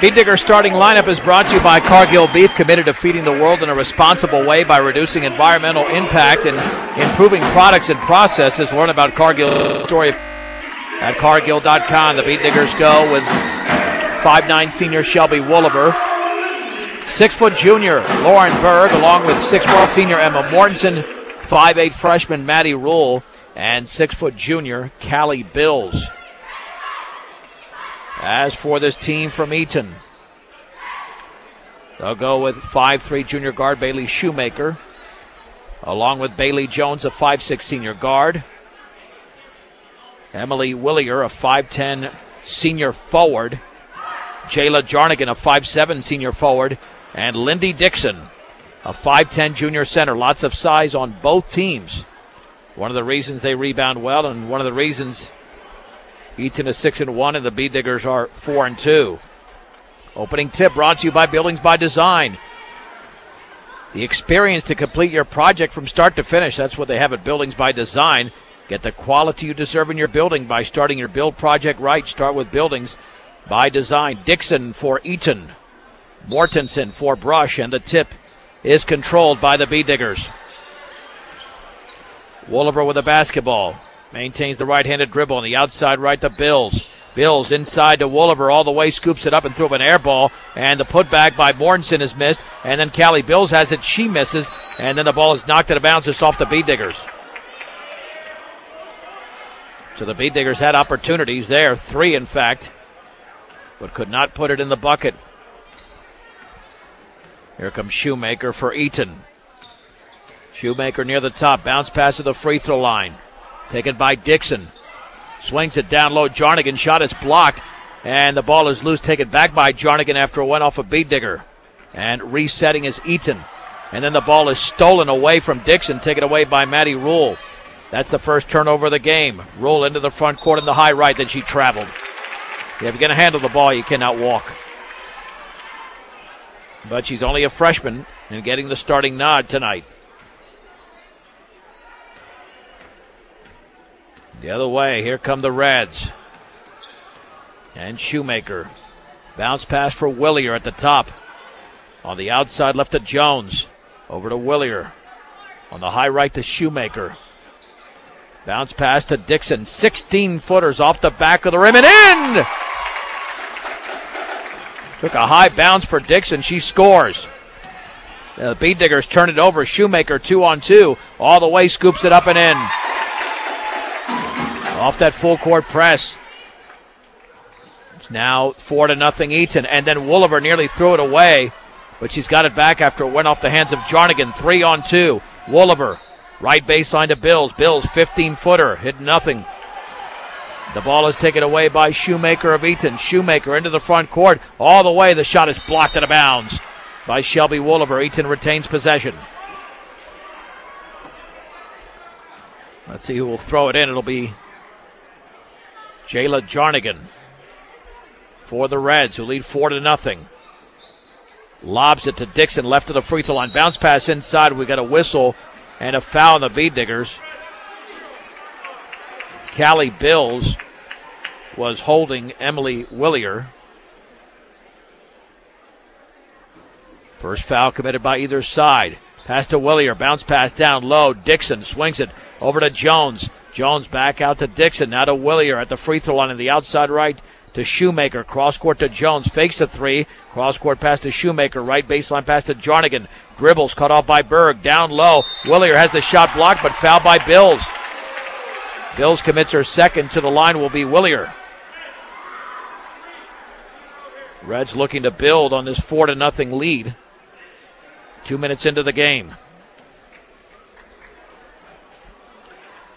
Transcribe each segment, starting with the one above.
Beat Digger starting lineup is brought to you by Cargill Beef, committed to feeding the world in a responsible way by reducing environmental impact and improving products and processes. Learn about Cargill story at Cargill.com. The Beat Diggers go with 5'9" senior Shelby Wooliver, 6' junior Lauren Berg, along with 6' senior Emma Mortensen, 5'8" freshman Maddie Rule, and 6' junior Callie Bills. As for this team from Eaton, they'll go with 5'3" junior guard Bailey Shoemaker, along with Bailey Jones, a 5'6" senior guard, Emily Willier, a 5'10" senior forward, Jayla Jarnigan, a 5'7" senior forward, and Lindy Dixon, a 5'10" junior center. Lots of size on both teams. One of the reasons they rebound well, and one of the reasons Eaton is 6-1 and the Beat Diggers are 4-2. Opening tip brought to you by Buildings by Design. The experience to complete your project from start to finish. That's what they have at Buildings by Design. Get the quality you deserve in your building by starting your build project right. Start with Buildings by Design. Dixon for Eaton, Mortensen for Brush, and the tip is controlled by the Beat Diggers. Wooliver with the basketball. Maintains the right-handed dribble on the outside right to Bills. Bills inside to Wooliver, all the way, scoops it up and threw up an air ball. And the putback by Mortensen is missed. And then Callie Bills has it, she misses. And then the ball is knocked out of bounds just off the Beat Diggers. So the Beat Diggers had opportunities there, 3 in fact, but could not put it in the bucket. Here comes Shoemaker for Eaton. Shoemaker near the top, bounce pass to the free throw line. Taken by Dixon. Swings it down low. Jarnigan shot is blocked. And the ball is loose. Taken back by Jarnigan after it went off a Beat Digger. And resetting is Eaton. And then the ball is stolen away from Dixon. Taken away by Maddie Rule. That's the first turnover of the game. Rule into the front court in the high right. Then she traveled. If you're going to handle the ball, you cannot walk. But she's only a freshman and getting the starting nod tonight. The other way, here come the Reds. And Shoemaker. Bounce pass for Willier at the top. On the outside, left to Jones. Over to Willier. On the high right to Shoemaker. Bounce pass to Dixon. 16-footers off the back of the rim and in! Took a high bounce for Dixon. She scores. The Beat Diggers turn it over. Shoemaker 2-on-2. All the way, scoops it up and in. Off that full court press. It's now 4-0 Eaton. And then Wooliver nearly threw it away, but she's got it back after it went off the hands of Jarnigan. 3-on-2. Wooliver, right baseline to Bills. Bills, 15-footer, hit nothing. The ball is taken away by Shoemaker of Eaton. Shoemaker into the front court. All the way, the shot is blocked out of bounds by Shelby Wooliver. Eaton retains possession. Let's see who will throw it in. It'll be Jayla Jarnigan for the Reds, who lead 4-0. Lobs it to Dixon, left of the free throw line. Bounce pass inside. We got a whistle and a foul on the Beat Diggers. Callie Bills was holding Emily Willier. First foul committed by either side. Pass to Willier. Bounce pass down low. Dixon swings it over to Jones. Jones back out to Dixon. Now to Willier at the free throw line on the outside right to Shoemaker. Cross court to Jones. Fakes a three. Cross court pass to Shoemaker. Right baseline pass to Jarnigan. Dribbles cut off by Berg. Down low. Willier has the shot blocked, but fouled by Bills. Bills commits her second. To the line will be Willier. Reds looking to build on this 4-0 lead. 2 minutes into the game.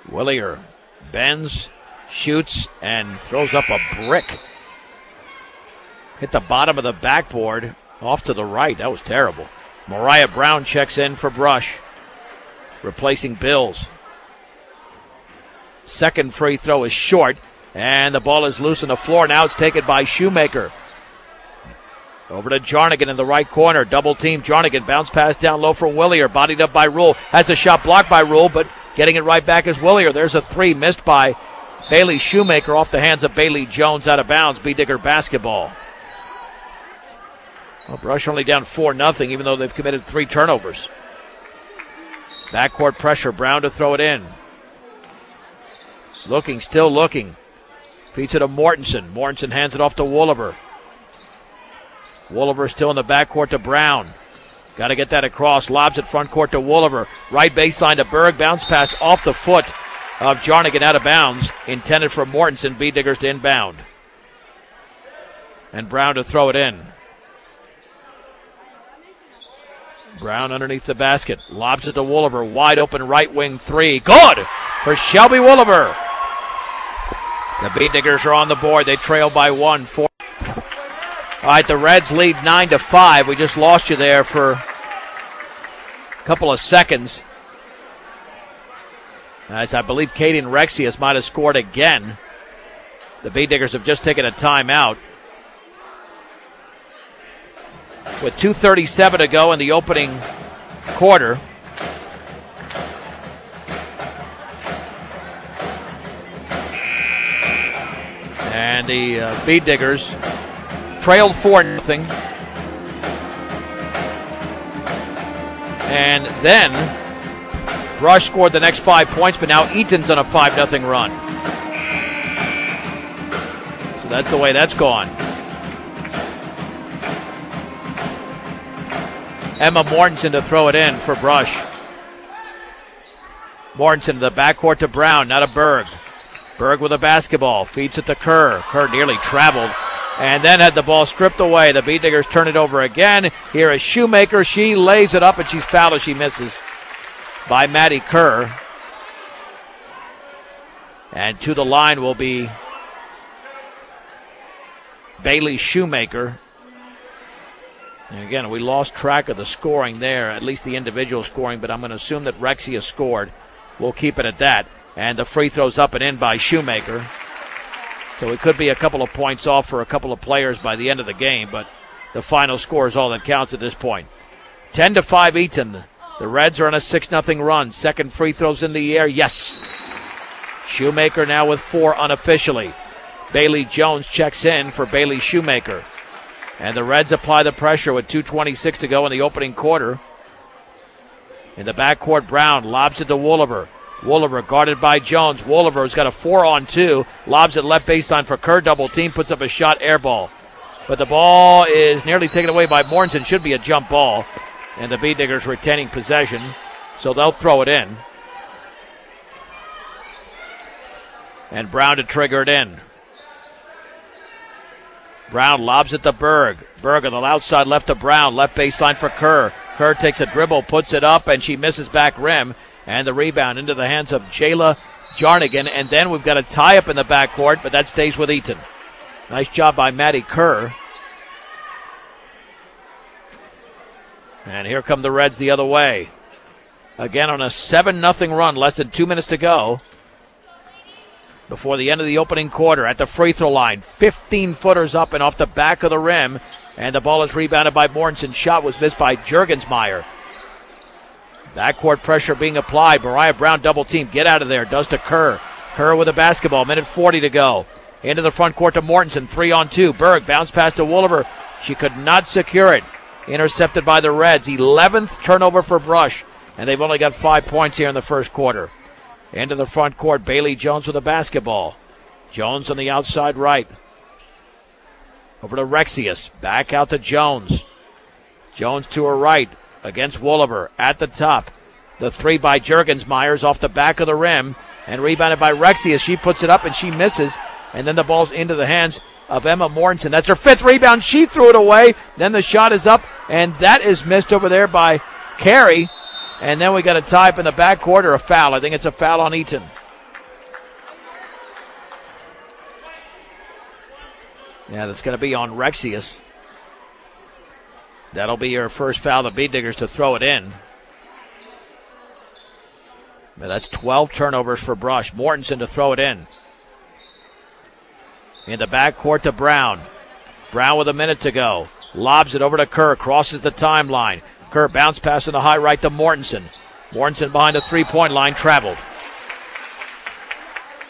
Willier bends, shoots, and throws up a brick. Hit the bottom of the backboard off to the right. That was terrible. Mariah Brown checks in for Brush, replacing Bills. Second free throw is short, and the ball is loose on the floor. Now it's taken by Shoemaker. Over to Jarnigan in the right corner. Double team. Jarnigan bounce pass down low for Willier. Bodied up by Rule. Has the shot blocked by Rule, but getting it right back is Willier. There's a three missed by Bailey Shoemaker off the hands of Bailey Jones, out of bounds. Beat Digger basketball. Well, Brush only down 4-0, even though they've committed 3 turnovers. Backcourt pressure, Brown to throw it in. Looking, still looking. Feeds it to Mortensen. Mortensen hands it off to Wooliver. Wooliver still in the backcourt to Brown. Got to get that across. Lobs it front court to Wooliver. Right baseline to Berg. Bounce pass off the foot of Jarnigan out of bounds. Intended for Mortensen. B-Diggers to inbound. And Brown to throw it in. Brown underneath the basket. Lobs it to Wooliver. Wide open right wing 3. Good for Shelby Wooliver. The B-Diggers are on the board. They trail by 1. 4. All right, the Reds lead 9-5. We just lost you there for a couple of seconds. As I believe Katie and Rexius might have scored again. The B-Diggers have just taken a timeout. With 2:37 to go in the opening quarter. And the B-Diggers trailed 4-0. And then Brush scored the next 5 points, but now Eaton's on a 5-0 run. So that's the way that's gone. Emma Mortensen to throw it in for Brush. Mortensen to the backcourt to Brown, not a Berg. Berg with a basketball, feeds it to Kerr. Kerr nearly traveled and then had the ball stripped away. The B-Diggers turn it over again. Here is Shoemaker. She lays it up and she's fouled as she misses by Maddie Kerr. And to the line will be Bailey Shoemaker. And again, we lost track of the scoring there, at least the individual scoring, but I'm going to assume that Rexia scored. We'll keep it at that. And the free throw's up and in by Shoemaker. So it could be a couple of points off for a couple of players by the end of the game, but the final score is all that counts at this point. 10-5 Eaton. The Reds are on a 6-0 run. Second free throw's in the air. Yes. Shoemaker now with 4 unofficially. Bailey Jones checks in for Bailey Shoemaker. And the Reds apply the pressure with 2:26 to go in the opening quarter. In the backcourt, Brown lobs it to Wooliver. Wooliver guarded by Jones. Wooliver's got a 4-on-2. Lobs it left baseline for Kerr. Double team. Puts up a shot. Air ball. But the ball is nearly taken away by Mortensen. Should be a jump ball. And the B-Diggers retaining possession. So they'll throw it in. And Brown to trigger it in. Brown lobs it to Berg. Berg on the outside left to Brown. Left baseline for Kerr. Kerr takes a dribble, puts it up, and she misses back rim. And the rebound into the hands of Jayla Jarnigan. And then we've got a tie-up in the backcourt, but that stays with Eaton. Nice job by Maddie Kerr. And here come the Reds the other way. Again on a 7-0 run, less than 2 minutes to go. Before the end of the opening quarter at the free throw line. 15-footers up and off the back of the rim. And the ball is rebounded by Mortensen. Shot was missed by Juergensmeyer. Backcourt pressure being applied. Mariah Brown double team. Get out of there. Does to Kerr. Kerr with a basketball. Minute 40 to go. Into the front court to Mortensen. 3-on-2. Berg bounce pass to Wooliver. She could not secure it. Intercepted by the Reds. 11th turnover for Brush. And they've only got 5 points here in the first quarter. Into the front court, Bailey Jones with a basketball. Jones on the outside right. Over to Rexius. Back out to Jones. Jones to her right against Wooliver at the top. The 3 by Juergensmeyer off the back of the rim and rebounded by Rexius. She puts it up and she misses. And then the ball's into the hands of Emma Mortensen. That's her 5th rebound. She threw it away. Then the shot is up and that is missed over there by Carey. And then we got a tie up in the backcourt or a foul. I think it's a foul on Eaton. Yeah, that's going to be on Rexius. That'll be her first foul, the B-Diggers to throw it in. But that's 12 turnovers for Brush. Mortensen to throw it in. In the backcourt to Brown. Brown with a minute to go. Lobs it over to Kerr. Crosses the timeline. Kerr bounce pass in the high right to Mortensen. Mortensen behind the three-point line, traveled.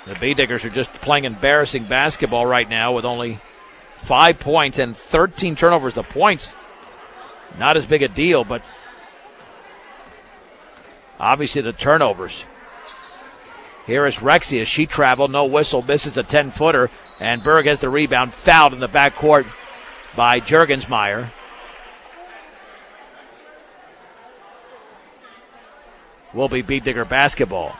The B-Diggers are just playing embarrassing basketball right now with only 5 points and 13 turnovers. The points not as big a deal, but obviously the turnovers. Here is Rexy as she traveled, no whistle, misses a 10-footer, and Berg has the rebound, fouled in the backcourt by Juergensmeyer. Will be Beat Digger basketball.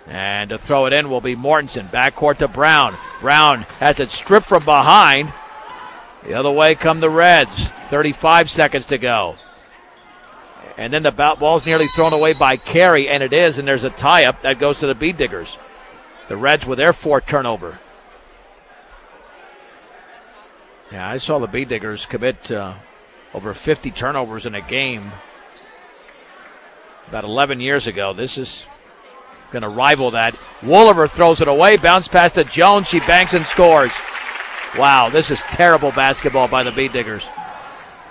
And to throw it in will be Mortensen. Backcourt to Brown. Brown has it stripped from behind. The other way come the Reds. 35 seconds to go. And then the ball's nearly thrown away by Carey, and it is, and there's a tie-up that goes to the Beat Diggers. The Reds with their fourth turnover. Yeah, I saw the Beat Diggers commit over 50 turnovers in a game about 11 years ago. This is going to rival that. Wooliver throws it away, bounce pass to Jones. She banks and scores. Wow, this is terrible basketball by the Beat Diggers.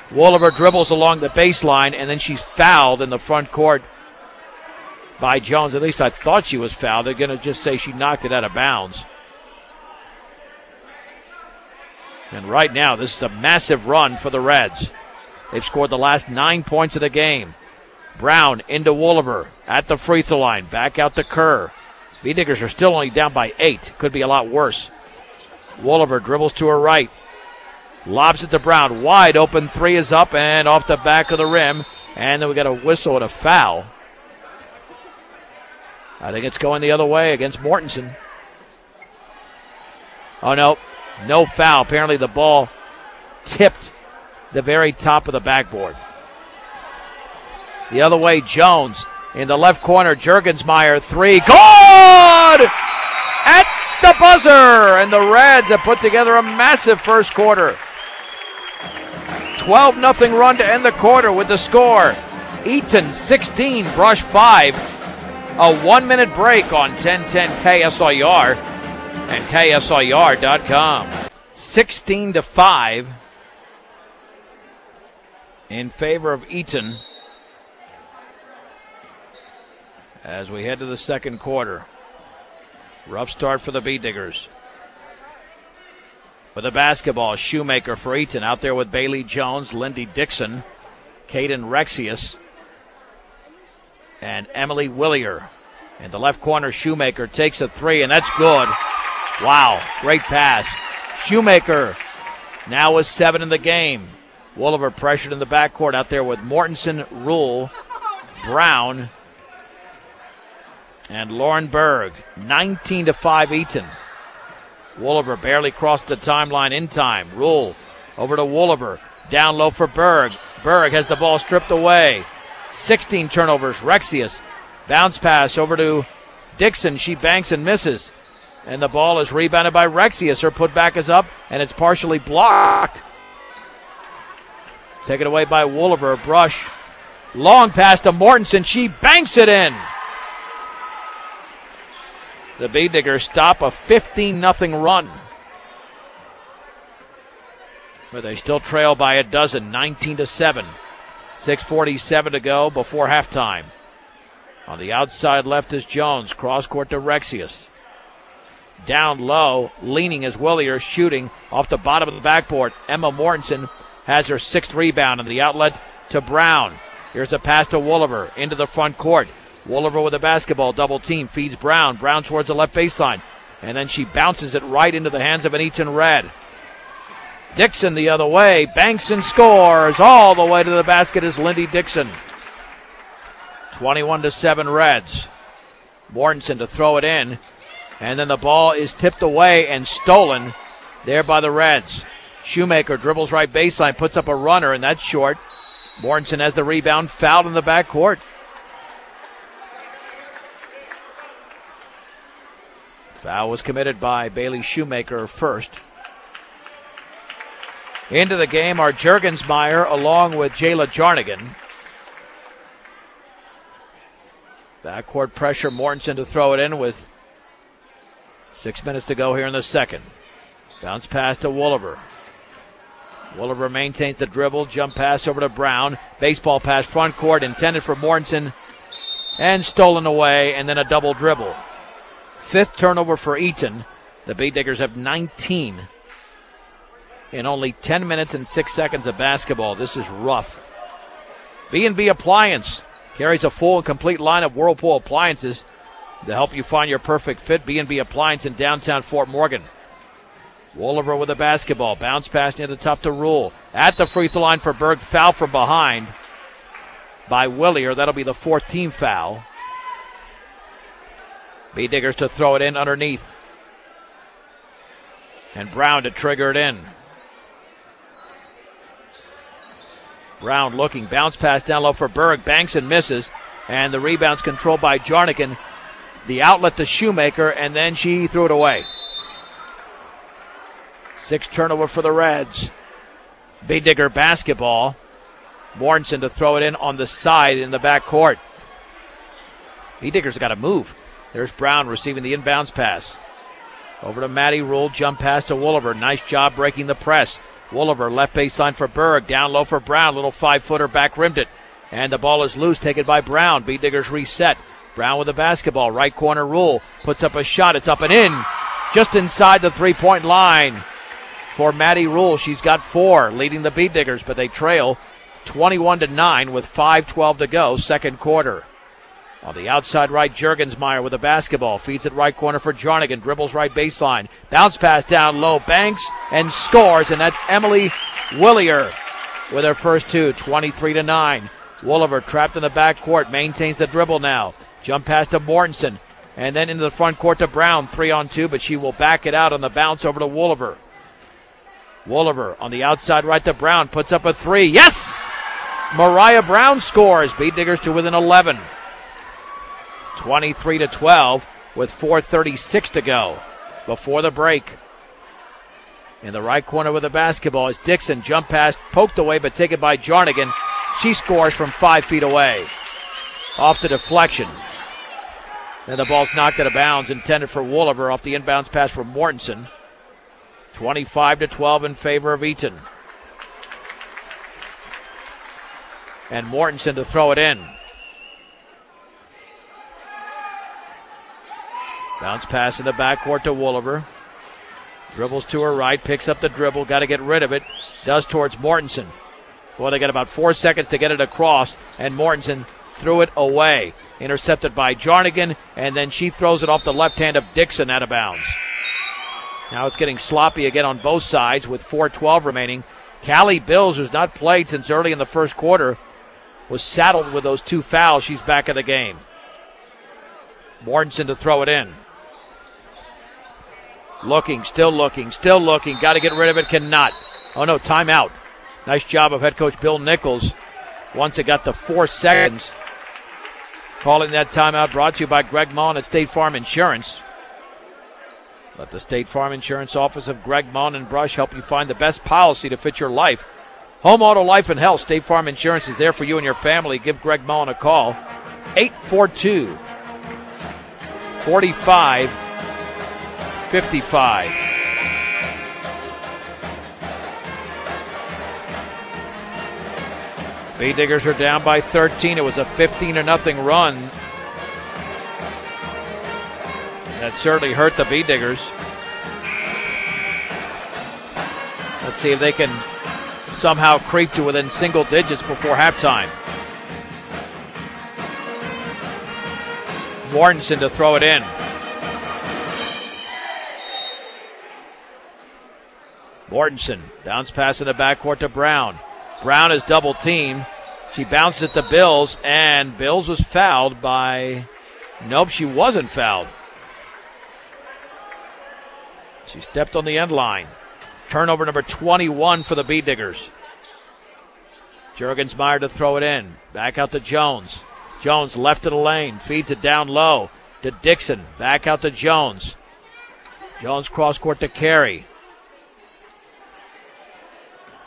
Wooliver dribbles along the baseline, and then she's fouled in the front court by Jones. At least I thought she was fouled. They're going to just say she knocked it out of bounds. And right now, this is a massive run for the Reds. They've scored the last 9 points of the game. Brown into Wooliver at the free throw line. Back out to Kerr. Beat Diggers are still only down by 8. Could be a lot worse. Wooliver dribbles to her right. Lobs it to Brown. Wide open three is up and off the back of the rim. And then we got a whistle and a foul. I think it's going the other way against Mortensen. Oh, no. No foul. Apparently the ball tipped the very top of the backboard. The other way, Jones in the left corner. Juergensmeyer, three. Good! At the buzzer! And the Reds have put together a massive first quarter. 12-0 run to end the quarter with the score. Eaton 16, Brush 5. A 1-minute break on 1010 KSIR and KSIR.com. 16-5 in favor of Eaton as we head to the second quarter. Rough start for the Beat Diggers. With the basketball, Shoemaker for Eaton out there with Bailey Jones, Lindy Dixon, Caden Rexius, and Emily Willier. In the left corner, Shoemaker takes a three, and that's good. Wow, great pass. Shoemaker now with 7 in the game. Wooliver pressured in the backcourt out there with Mortensen, Rule, Brown, and Lauren Berg. 19-5 Eaton. Wooliver barely crossed the timeline in time. Rule over to Wooliver. Down low for Berg. Berg has the ball stripped away. 16 turnovers. Rexius. Bounce pass over to Dixon. She banks and misses. And the ball is rebounded by Rexius. Her putback is up, and it's partially blocked. Taken away by Wooliver. Brush. Long pass to Mortensen. She banks it in. The Beat Diggers stop a 15-0 run. But they still trail by a dozen, 19-7. 6:47 to go before halftime. On the outside left is Jones. Cross court to Rexius. Down low, leaning is Willier, shooting off the bottom of the backboard. Emma Mortensen has her 6th rebound on the outlet to Brown. Here's a pass to Wooliver into the front court. Wooliver with the basketball, double team, feeds Brown. Brown towards the left baseline. And then she bounces it right into the hands of an Eaton Red. Dixon the other way, banks and scores. All the way to the basket is Lindy Dixon. 21-7 Reds. Mortensen to throw it in. And then the ball is tipped away and stolen there by the Reds. Shoemaker dribbles right baseline, puts up a runner, and that's short. Mortensen has the rebound, fouled in the backcourt. Foul was committed by Bailey Shoemaker first. Into the game are Juergensmeyer along with Jayla Jarnigan. Backcourt pressure, Mortensen to throw it in with 6 minutes to go here in the second. Bounce pass to Wooliver. Wooliver maintains the dribble, jump pass over to Brown. Baseball pass front court intended for Mortensen and stolen away, and then a double dribble. 5th turnover for Eaton, The Bee Diggers have 19 in only 10 minutes and 6 seconds of basketball. This is rough. B&B Appliance carries a full and complete line of Whirlpool appliances to help you find your perfect fit. B&B Appliance in downtown Fort Morgan. Wolliver with the basketball. Bounce pass near the top to Rule. At the free throw line for Berg. Foul from behind by Willier. That'll be the 14th foul. Bee Diggers to throw it in underneath. And Brown to trigger it in. Brown looking. Bounce pass down low for Berg. Banks and misses. And the rebound's controlled by Jarnigan. The outlet to Shoemaker, and then she threw it away. 6 turnover for the Reds. Bee Digger basketball. Mortensen to throw it in on the side in the back court. Bee Diggers got to move. There's Brown receiving the inbounds pass. Over to Matty Rule. Jump pass to Wolliver. Nice job breaking the press. Wolliver left baseline for Berg. Down low for Brown. Little 5-footer back rimmed it. And the ball is loose, taken by Brown. Bee Diggers reset. Brown with the basketball. Right corner Rule. Puts up a shot. It's up and in. Just inside the 3-point line for Matty Rule. She's got 4, leading the Bee Diggers, but they trail 21-9 with 5:12 to go, second quarter. On the outside right, Juergensmeyer with the basketball. Feeds it right corner for Jarnigan. Dribbles right baseline. Bounce pass down low. Banks and scores, and that's Emily Willier with her first 2, 23-9. Wolliver trapped in the backcourt. Maintains the dribble now. Jump pass to Mortensen. And then into the front court to Brown. 3-on-2, but she will back it out on the bounce over to Wolliver. Wolliver on the outside right to Brown. Puts up a 3. Yes! Mariah Brown scores. Bee Diggers to within 11. 23-12 with 4:36 to go before the break. In the right corner with the basketball is Dixon. Jump pass poked away but taken by Jarnigan. She scores from 5 feet away. Off the deflection. And the ball's knocked out of bounds, intended for Wolliver off the inbounds pass from Mortensen. 25-12 in favor of Eaton. And Mortensen to throw it in. Bounce pass in the backcourt to Wolliver. Dribbles to her right, picks up the dribble, got to get rid of it. Does towards Mortensen. Well, they got about 4 seconds to get it across, and Mortensen threw it away. Intercepted by Jarnigan, and then she throws it off the left hand of Dixon out of bounds. Now it's getting sloppy again on both sides with 4:12 remaining. Callie Bills, who's not played since early in the first quarter, was saddled with those 2 fouls. She's back in the game. Mortensen to throw it in. Looking, still looking. Got to get rid of it, cannot. Oh no, timeout. Nice job of head coach Bill Nichols. Once it got to 4 seconds. Calling that timeout, brought to you by Greg Mullen at State Farm Insurance. Let the State Farm Insurance office of Greg Mullen and Brush help you find the best policy to fit your life. Home, auto, life, and health. State Farm Insurance is there for you and your family. Give Greg Mullen a call. 842-4555. Bee Diggers are down by 13. It was a 15-0 run. That certainly hurt the Bee Diggers. Let's see if they can somehow creep to within single digits before halftime. Mortensen to throw it in. Mortensen, bounce pass in the backcourt to Brown. Brown is double teamed. She bounces it to Bills, and Bills was fouled by... Nope, she wasn't fouled. She stepped on the end line. Turnover number 21 for the Bee Diggers. Juergensmeyer to throw it in. Back out to Jones. Jones left of the lane. Feeds it down low to Dixon. Back out to Jones. Jones cross court to Carey.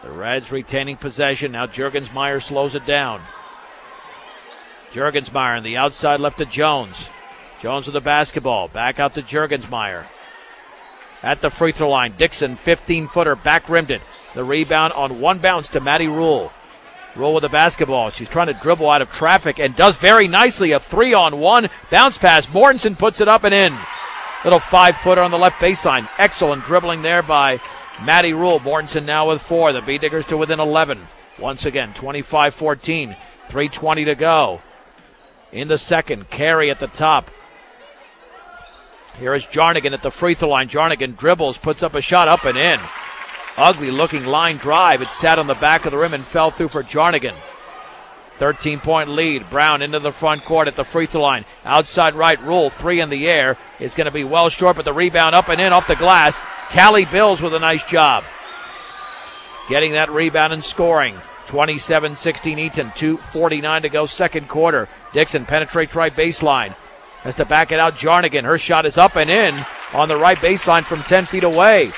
The Reds retaining possession. Now Juergensmeyer slows it down. Juergensmeyer on the outside left to Jones. Jones with the basketball. Back out to Juergensmeyer. At the free throw line, Dixon, 15-footer, back rimmed it. The rebound on one bounce to Matty Rule. Rule with the basketball. She's trying to dribble out of traffic and does very nicely. A 3-on-1 bounce pass. Mortensen puts it up and in. Little 5-footer on the left baseline. Excellent dribbling there by Maddie Rule. Mortensen now with 4. The Bee Diggers to within 11. Once again, 25-14. 3:20 to go. In the second, Carey at the top. Here is Jarnigan at the free throw line. Jarnigan dribbles, puts up a shot, up and in. Ugly looking line drive. It sat on the back of the rim and fell through for Jarnigan. 13-point lead. Brown into the front court at the free throw line. Outside right, Rule, 3 in the air. Is going to be well short, but the rebound up and in off the glass. Callie Bills with a nice job. Getting that rebound and scoring. 27-16 Eaton, 2:49 to go, second quarter. Dixon penetrates right baseline. Has to back it out. Jarnigan, her shot is up and in on the right baseline from 10 feet away.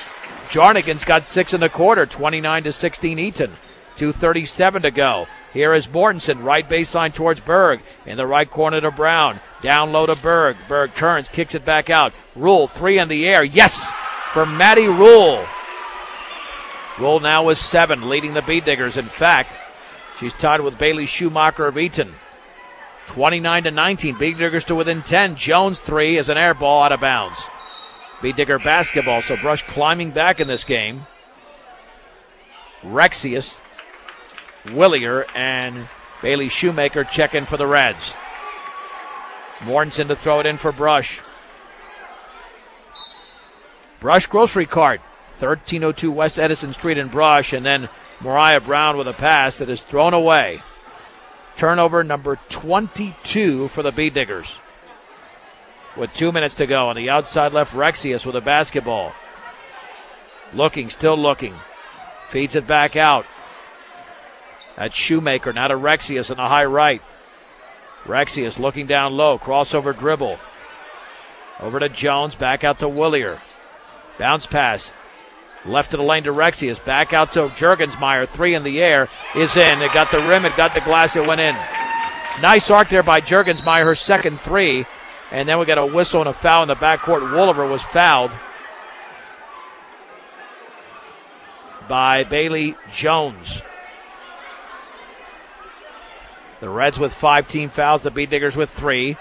Jarnigan's got 6 in the quarter, 29-16 Eaton. 2:37 to go. Here is Mortensen, right baseline towards Berg. In the right corner to Brown. Down low to Berg. Berg turns, kicks it back out. Rule, 3 in the air. Yes, for Maddie Rule. Rule now with 7, leading the Bee Diggers. In fact, she's tied with Bailey Schumacher of Eaton. 29-19, Bee Diggers to within 10. Jones 3 is an air ball out of bounds. Bee Digger basketball, so Brush climbing back in this game. Rexius, Willier, and Bailey Shoemaker check in for the Reds. Mortensen to throw it in for Brush. Brush grocery cart. 1302 West Edison Street in Brush, and then Mariah Brown with a pass that is thrown away. Turnover number 22 for the Bee Diggers. With 2 minutes to go on the outside left, Rexius with a basketball. Looking, still looking. Feeds it back out. That's Shoemaker, now to Rexius on the high right. Rexius looking down low, crossover dribble. Over to Jones, back out to Willier. Bounce pass. Left of the lane to Rexius. Back out to Juergensmeyer. 3 in the air. Is in. It got the rim. It got the glass. It went in. Nice arc there by Juergensmeyer. Her second 3. And then we got a whistle and a foul in the backcourt. Wooliver was fouled by Bailey Jones. The Reds with 5 team fouls. The Bee Diggers with 3.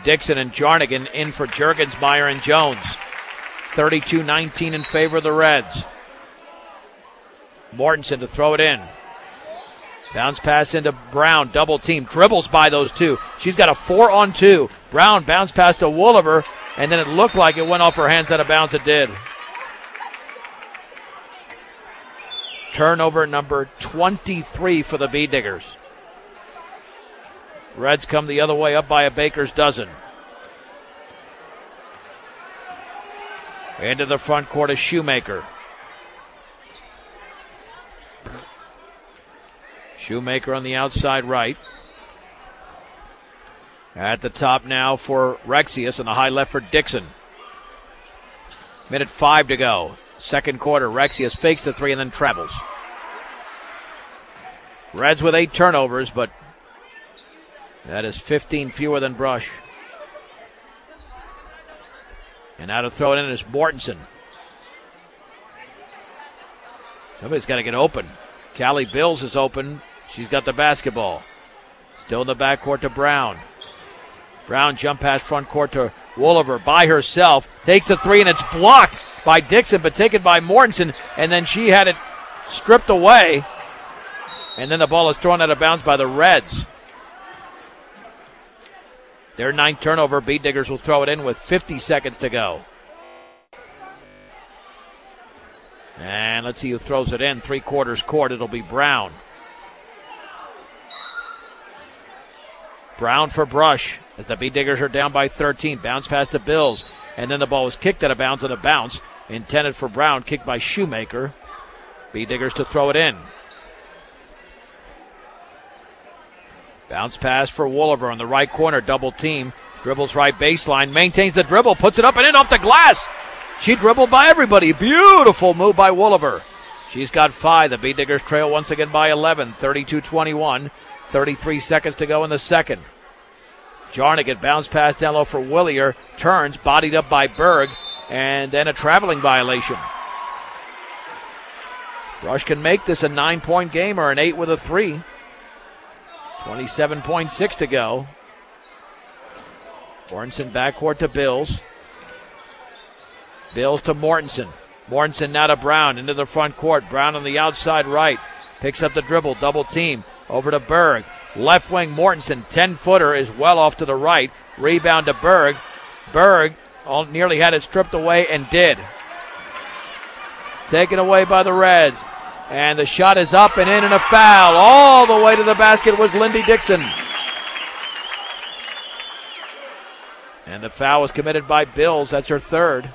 Dixon and Jarnigan in for Juergensmeyer and Jones. 32-19 in favor of the Reds. Mortensen to throw it in. Bounce pass into Brown, double team, dribbles by those two. She's got a 4-on-2. Brown bounce pass to Wooliver, and then it looked like it went off her hands out of bounds. It did. Turnover number 23 for the Bee Diggers. Reds come the other way, up by a baker's dozen. Into the front court of Shoemaker. Shoemaker on the outside right. At the top now for Rexius and the high left for Dixon. Minute 5 to go. Second quarter, Rexius fakes the 3 and then travels. Reds with 8 turnovers, but that is 15 fewer than Brush. And now to throw it in is Mortensen. Somebody's got to get open. Callie Bills is open. She's got the basketball. Still in the backcourt to Brown. Brown jump pass front court to Wooliver by herself. Takes the 3 and it's blocked by Dixon, but taken by Mortensen. And then she had it stripped away. And then the ball is thrown out of bounds by the Reds. Their 9th turnover. Bee Diggers will throw it in with 50 seconds to go. And let's see who throws it in. 3/4 court. It'll be Brown. Brown for Brush as the Bee Diggers are down by 13. Bounce pass to Bills. And then the ball was kicked out of bounds on a bounce. Intended for Brown. Kicked by Shoemaker. Bee Diggers to throw it in. Bounce pass for Wooliver on the right corner. Double team. Dribbles right baseline. Maintains the dribble. Puts it up and in off the glass. She dribbled by everybody. Beautiful move by Wooliver. She's got 5. The Bee Diggers trail once again by 11. 32-21. 33 seconds to go in the second. Jarnigan bounce pass down low for Willier. Turns. Bodied up by Berg. And then a traveling violation. Brush can make this a 9-point game or an 8 with a 3. 27.6 to go. Mortensen backcourt to Bills. Bills to Mortensen. Mortensen now to Brown into the front court. Brown on the outside right. Picks up the dribble, double team. Over to Berg. Left wing Mortensen, 10-footer is well off to the right. Rebound to Berg. Berg nearly had it stripped away and did. Taken away by the Reds. And the shot is up and in and a foul. All the way to the basket was Lindy Dixon. And the foul was committed by Bills. That's her third.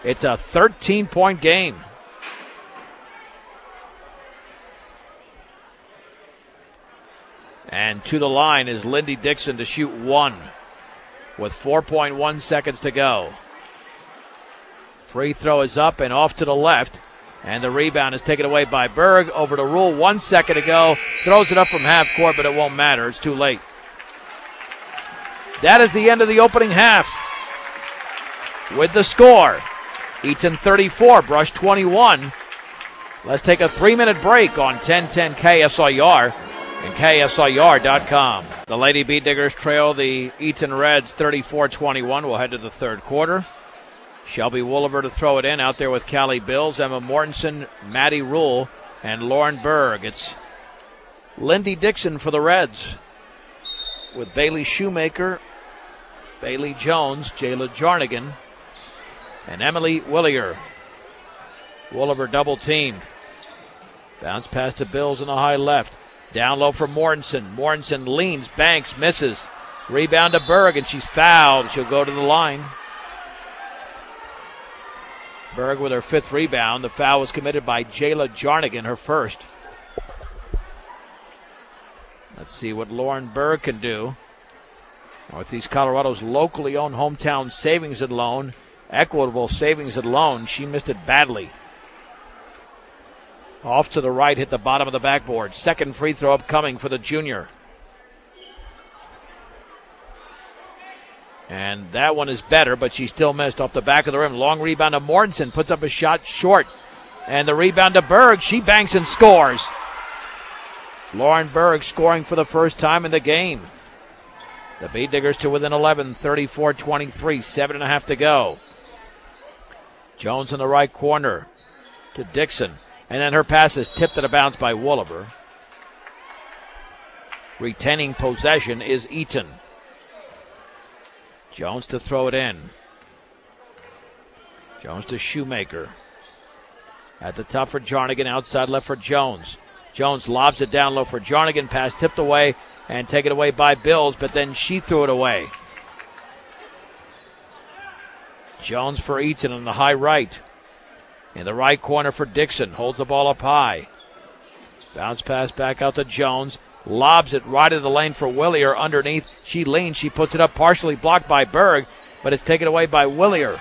It's a 13-point game. And to the line is Lindy Dixon to shoot one with 4.1 seconds to go. Free throw is up and off to the left. And the rebound is taken away by Berg. Over to Rule 1 second to go. Throws it up from half court, but it won't matter. It's too late. That is the end of the opening half. With the score, Eaton 34, Brush 21. Let's take a 3-minute break on 1010 KSIR and KSIR.com. The Lady Beat Diggers trail the Eaton Reds 34-21. We'll head to the third quarter. Shelby Wooliver to throw it in out there with Callie Bills, Emma Mortensen, Maddie Rule, and Lauren Berg. It's Lindy Dixon for the Reds with Bailey Shoemaker, Bailey Jones, Jayla Jarnigan, and Emily Willier. Wooliver double teamed. Bounce pass to Bills in the high left. Down low for Mortensen. Mortensen leans, banks, misses. Rebound to Berg, and she's fouled. She'll go to the line. Berg with her fifth rebound. The foul was committed by Jayla Jarnigan, her first. Let's see what Lauren Berg can do. Northeast Colorado's locally owned hometown savings and loan, Equitable Savings and Loan. She missed it badly. Off to the right, hit the bottom of the backboard. Second free throw upcoming for the junior. And that one is better, but she still missed off the back of the rim. Long rebound to Mortensen, puts up a shot short. And the rebound to Berg, she banks and scores. Lauren Berg scoring for the first time in the game. The Beat Diggers to within 11, 34-23, 7.5 to go. Jones in the right corner to Dixon. And then her pass is tipped out of bounds by Wooliver. Retaining possession is Eaton. Jones to throw it in. Jones to Shoemaker. At the top for Jarnigan, outside left for Jones. Jones lobs it down low for Jarnigan. Pass tipped away and taken away by Bills, but then she threw it away. Jones for Eaton on the high right. In the right corner for Dixon. Holds the ball up high. Bounce pass back out to Jones. Lobs it right of the lane for Willier underneath. She leans. She puts it up, partially blocked by Berg, but it's taken away by Willier.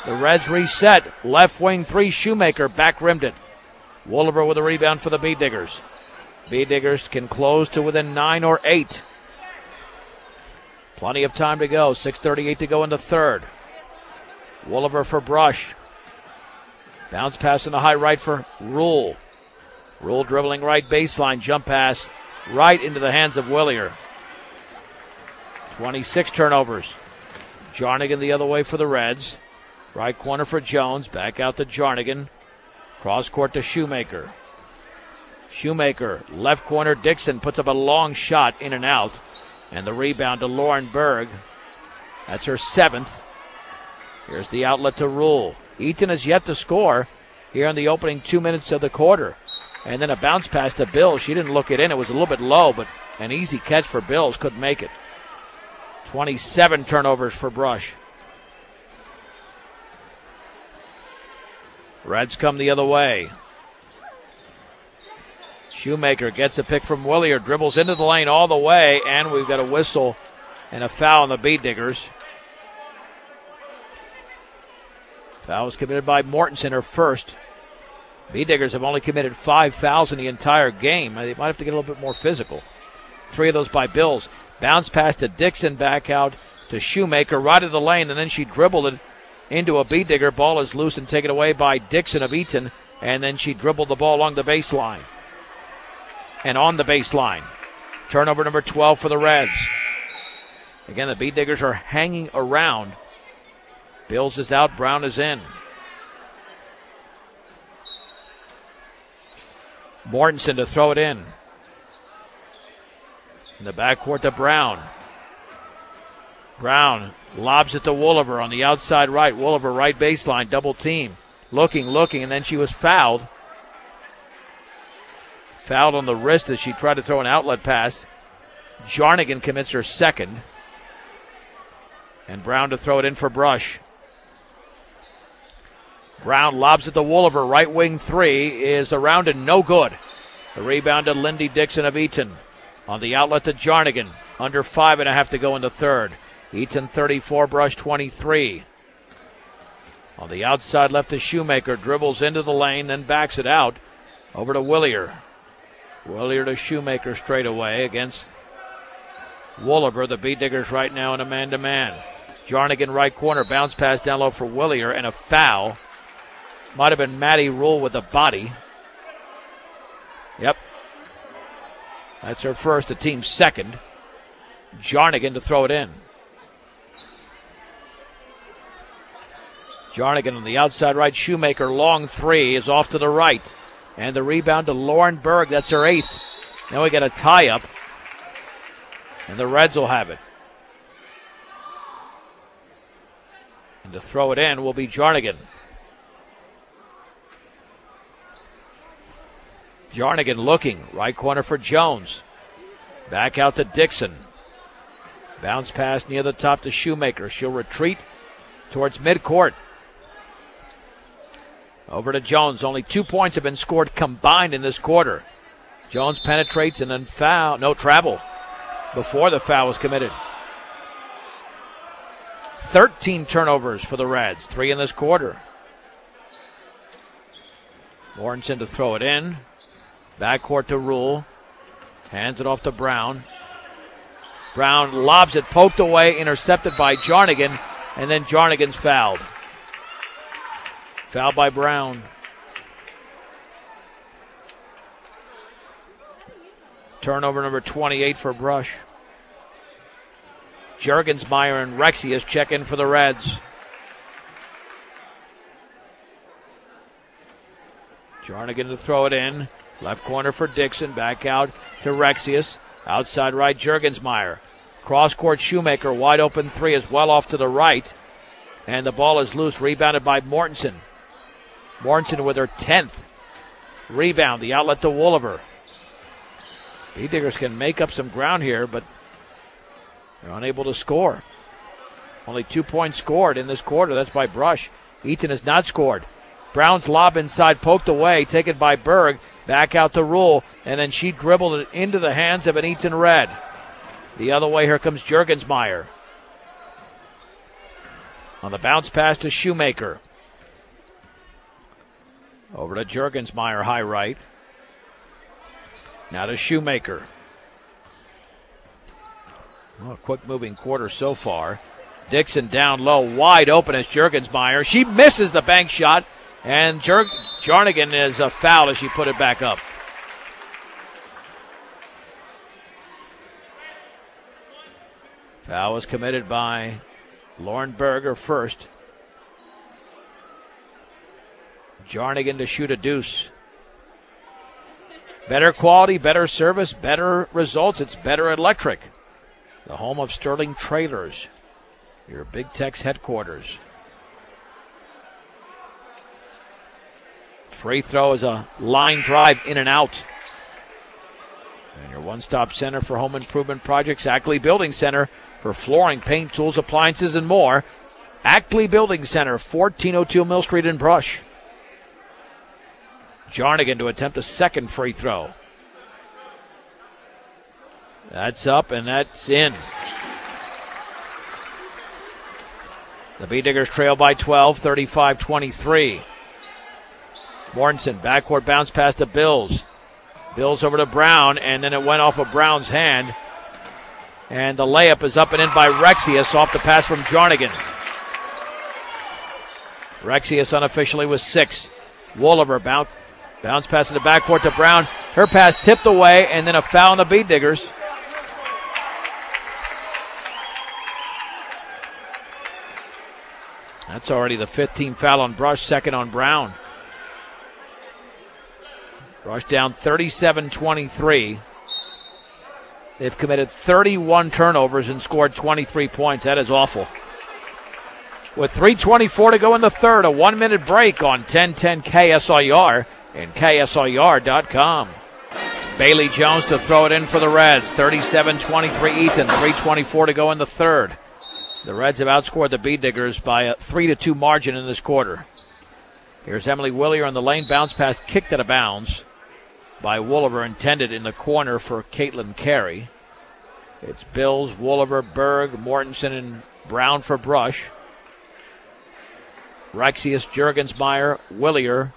The Reds reset. Left wing three. Shoemaker back rimmed it. Wooliver with a rebound for the Beat Diggers. Beat Diggers can close to within 9 or 8. Plenty of time to go. 6:38 to go in the third. Wooliver for Brush. Bounce pass in the high right for Rule. Rule dribbling right baseline. Jump pass right into the hands of Willier. 26 turnovers. Jarnigan the other way for the Reds. Right corner for Jones. Back out to Jarnigan. Cross court to Shoemaker. Shoemaker, left corner. Dixon puts up a long shot in and out. And the rebound to Lauren Berg. That's her seventh. Here's the outlet to Rule. Eaton has yet to score here in the opening 2 minutes of the quarter. And then a bounce pass to Bills. She didn't look it in. It was a little bit low, but an easy catch for Bills. Couldn't make it. 27 turnovers for Brush. Reds come the other way. Shoemaker gets a pick from Willier. Dribbles into the lane all the way. And we've got a whistle and a foul on the Beat Diggers. Foul was committed by Mortensen, her first. Beat Diggers have only committed 5 fouls in the entire game. They might have to get a little bit more physical. 3 of those by Bills. Bounce pass to Dixon, back out to Shoemaker, right of the lane, and then she dribbled it into a Beat Digger. Ball is loose and taken away by Dixon of Eaton, and then she dribbled the ball along the baseline. And on the baseline. Turnover number 12 for the Reds. Again, the Beat Diggers are hanging around. Bills is out, Brown is in. Mortensen to throw it in. In the backcourt to Brown. Brown lobs it to Wooliver on the outside right. Wooliver right baseline, double team. Looking, and then she was fouled. Fouled on the wrist as she tried to throw an outlet pass. Jarnigan commits her second. And Brown to throw it in for Brush. Brown lobs it to Wooliver. Right wing three is around and no good. The rebound to Lindy Dixon of Eaton. On the outlet to Jarnigan. Under 5.5 to go in the third. Eaton 34, Brush 23. On the outside left to Shoemaker. Dribbles into the lane, then backs it out. Over to Willier. Willier to Shoemaker straight away against Wooliver. The Beat Diggers right now in a man-to-man. Jarnigan right corner. Bounce pass down low for Willier and a foul. Might have been Maddie Rule with the body. Yep. That's her first, the team's second. Jarnigan to throw it in. Jarnigan on the outside right. Shoemaker, long three, is off to the right. And the rebound to Lauren Berg. That's her eighth. Now we got a tie-up. And the Reds will have it. And to throw it in will be Jarnigan. Jarnigan looking. Right corner for Jones. Back out to Dixon. Bounce pass near the top to Shoemaker. She'll retreat towards midcourt. Over to Jones. Only 2 points have been scored combined in this quarter. Jones penetrates and then foul. No travel before the foul was committed. 13 turnovers for the Reds. 3 in this quarter. Mortensen to throw it in. Backcourt to Rule. Hands it off to Brown. Brown lobs it, poked away, intercepted by Jarnigan, and then Jarnigan's fouled. Fouled by Brown. Turnover number 28 for Brush. Juergensmeyer and Rexius check in for the Reds. Jarnigan to throw it in. Left corner for Dixon. Back out to Rexius. Outside right, Juergensmeyer. Cross-court Shoemaker. Wide open three is well off to the right. And the ball is loose. Rebounded by Mortensen. Mortensen with her 10th rebound. The outlet to Wooliver. Beat Diggers can make up some ground here, but they're unable to score. Only 2 points scored in this quarter. That's by Brush. Eaton has not scored. Brown's lob inside, poked away, taken by Berg. Back out to Rule, and then she dribbled it into the hands of an Eaton Red. The other way, here comes Juergensmeyer. On the bounce pass to Shoemaker. Over to Juergensmeyer, high right. Now to Shoemaker. Well, a quick moving quarter so far. Dixon down low, wide open as Juergensmeyer. She misses the bank shot, and Jarnigan is a foul as she put it back up. Foul was committed by Lauren Berger first. Jarnigan to shoot a deuce. Better quality, better service, better results. It's Better Electric, the home of Sterling Trailers, your Big Tex headquarters. Free throw is a line drive in and out. And your one-stop center for home improvement projects, Ackley Building Center, for flooring, paint, tools, appliances, and more. Ackley Building Center, 1402 Mill Street in Brush. Jarnigan to attempt a second free throw. That's up and that's in. The Beat Diggers trail by 12, 35-23. Mortensen, backcourt bounce pass to Bills. Bills over to Brown, and then it went off of Brown's hand. And the layup is up and in by Rexius off the pass from Jarnigan. Rexius unofficially with 6. Wooliver bounce pass in the backcourt to Brown. Her pass tipped away, and then a foul on the Beat Diggers. That's already the 15th foul on Brush, second on Brown. Brush down 37-23. They've committed 31 turnovers and scored 23 points. That is awful. With 3:24 to go in the third, a 1-minute break on 1010 KSIR and KSIR.com. Bailey Jones to throw it in for the Reds. 37-23 Eaton. 3:24 to go in the third. The Reds have outscored the Bee Diggers by a 3-2 margin in this quarter. Here's Emily Willier on the lane. Bounce pass kicked out of bounds by Wooliver, intended in the corner for Caitlin Carey. It's Bills, Wooliver, Berg, Mortensen, and Brown for Brush. Rexius, Juergensmeyer, Willier,